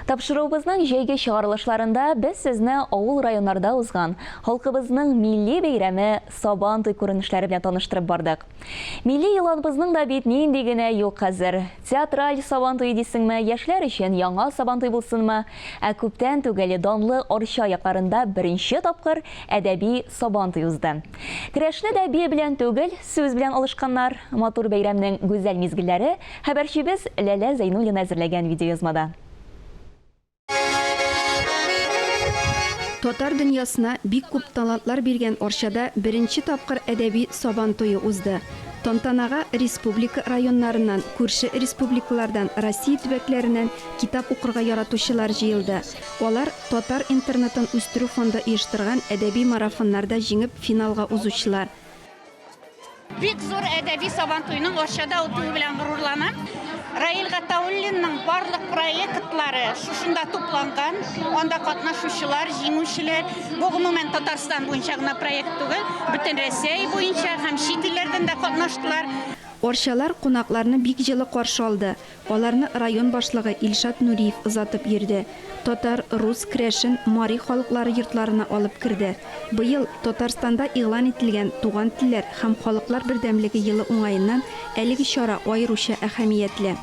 Тапшыруыбызның җәйге чыгарылышларында без сезне авыл районнарда узган халкыбызның милли бәйрәме Сабан туй күренешләре белән таныштырып бардык. Милли еланыбызның да бит нинди генә юк хәзер. Театраль Сабан туй дисеңме, яшьләр өчен яңа Сабан туй булсынмы, ә күптән түгел данлы Арча якларында беренче тапкыр әдәби Сабан туй узды. Көрәшне дә бия белән түгел, сүз белән алышканнар. Матур бәйрәмнең гүзәл мизгелләре хәбәрчебез Ләлә Зәйнуллина әзерләгән видеоязмада. Татар дөньясына бик күп талантлар биргән Арчада беренче тапкыр әдәби Сабан туйы узды. Тантанага республика районнарыннан, күрше республикалардан, Россия төбәкләреннән китап укырга яратучылар җыелды. Алар татар интернетын үстерү фонды оештырган әдәби марафоннарда җиңеп финалга узучылар. Бик зур әдәби Сабан туйының Арчада үтүе белән горурланам. Раил Гатауллинның барлык проектлары шушында тупланган. Анда катнашучылар, җиңүчеләр, бу гомумән Татарстан буенча гына проект түгел, бөтен Россия буенча һәм чит илләрдән дә катнаштылар. Арчалар кунакларны бик җылы каршы алды. Аларны район башлыгы Илшат Нуриев озатып йөрде. Татар, рус, крәшен, мари халыклары йортларына алып кирде. Быел Татарстанда игълан ителгән Туган телләр һәм халыклар бердәмлеге елы уңаеннан әлеге чара аеруча әһәмиятле.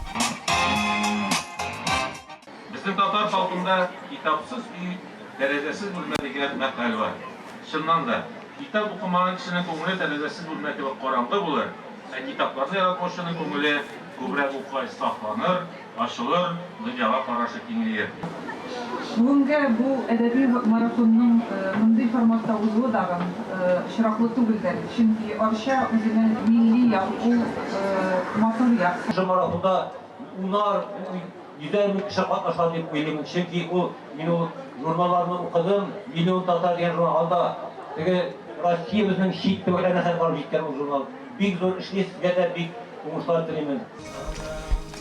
Безнең татар халкында китапсыз үй, дәрәҗәсез бүлмә дигән мәкаль бар. Чыннан да, китап укымаган кешенең күңеле дәрәҗәсез бүлмә кебек караңгы булыр. Китапларны яратмаучының күңеле күбрәк укыга сакланыр, ачылыр, дөньяга карашы киңәер. Бүгенге бу әдәби марафонның мондый форматта узуы да очраклы түгелдер. Чөнки Арча үзенең милли яклы матур як. Şu maрафонда унар, yüzler bin kişi katlaşan diye söyleyeyim. Çünkü ben o jurnallarını okudum, milyon Tatar diyen jurnalda, Rusya'mızın şiit tövrene kadar var bitken o jurnal. Big zor işli sizge de big uğuşlar dilerim.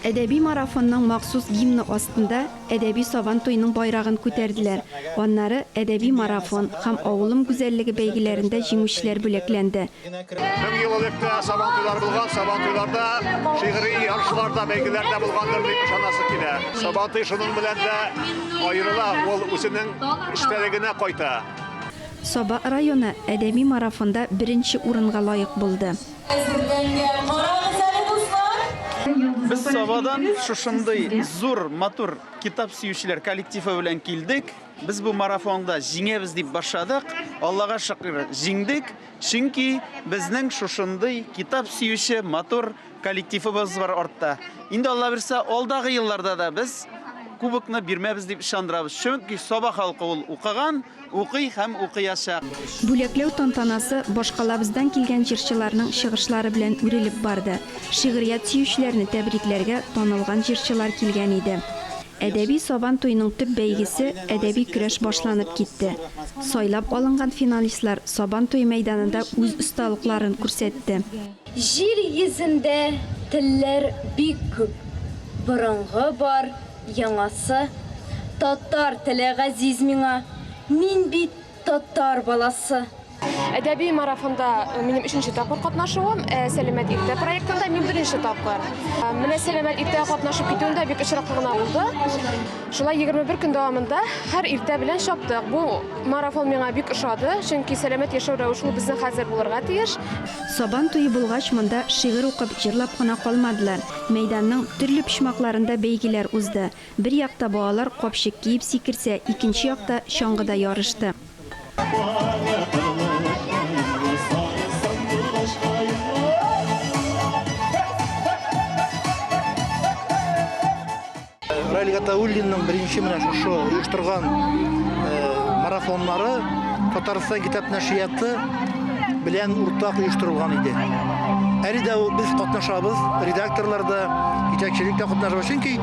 Әдәби марафонның махсус гимны астында әдәби Сабан туйының байрагын күтәрделәр. Аннары әдәби марафон һәм авылым гүзәллеге бәйгеләрендә җиңүчеләр бүләкләнде. 1000 ел элек Сабан туйлары булган, Сабан туйларда шигъри ярышларда, бәйгеләрдә булгандыр дип ышанасы килә. Сабан туй шуның белән дә аерыла, ул үзенең эчтәлегенә кайта. Саба районы әдәби марафонда беренче урынга лаек булды. Biz Saba'dan şuşunday zor, matur kitap süyüşçüler kolektifi белән килдек. Biz bu marafonda җиңәбез дип башладык. Аллага шөкер, җиңдек. Чөнки безнең шушындай kitap süyüşче матур коллективыбыз бар артта. Инде Алла бирсә, алдагы елларда да без кубокны бирмәбез дип ышандырабыз. Чөнки Саба халкы ул укыган, укый һәм укыячак. Бүләкләү тантанасы башкалабыздан килгән җырчыларның чыгышлары белән үрелеп барды. Шигърият сөючеләрне тәбрикләргә танылган җырчылар килгән иде. Әдәби Сабан туйының төп бәйгесе әдәби көрәш башланып китте. Сайлап алынган финалистлар Сабан туй мәйданында үз осталыкларын күрсәтте. Җир йөзендә телләр бик күп. Борынгы бар, яңасы. Татар теле газиз миңа. Мин бит татар баласы. Әдәби марафонда минем 3нче тапкыр катнашуым, Сәламәт иртә проектында мин 1нче тапкыр. Менә Сәламәт иртә катнашып китүендә бик очраклы гына булды. Шулай 21 көн дәвамында һәр иртә белән чаптык. Бу марафон миңа бик ошады, чөнки сәламәт яшәү рәвеше безнең хәзер булырга тиеш. Сабан туйы булгач монда шигырь укып, җырлап кына калмадылар. Мәйданның төрле почмакларында бәйгеләр узды. Бер якта балалар капчык киеп сикерсә, икенче якта чаңгыда ярышты. Раил Гатауллинның беренче менә шушы оештырган марафоннары Татарстан китап нәшрияты белән уртак оештырылган иде. Әле дә без катнашабыз, редакторлар да, җитәкчелек тә катнашабыз. Чөнки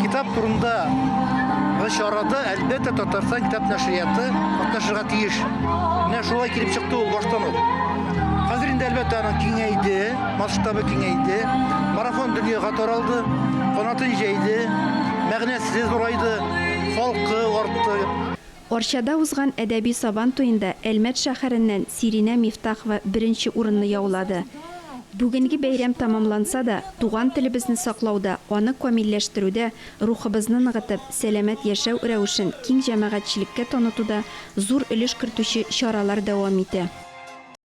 китап турында бу чарада әлбәттә Татарстан китап нәшрияты катнашырга тиеш. Менә шулай килеп чыкты ул баштан ук. Хәзер инде әлбәттә аның киңәйде, масштабы киңәйде, марафон дөньяга таралды, канатын җәйде. Мәгънәсе зурайды, халкы артты. Арчада узган әдәби Сабан туйында Әлмәт шәһәреннән Сиринә Мифтахова беренче урынны яулады. Бүгенге бәйрәм тамамланса да, туган телебезне саклауда, аны камилләштерүдә, рухыбызны ныгытып, сәламәт яшәү рәвешен киң җәмәгатьчелеккә танытуда зур өлеш кертүче чаралар дәвам итә.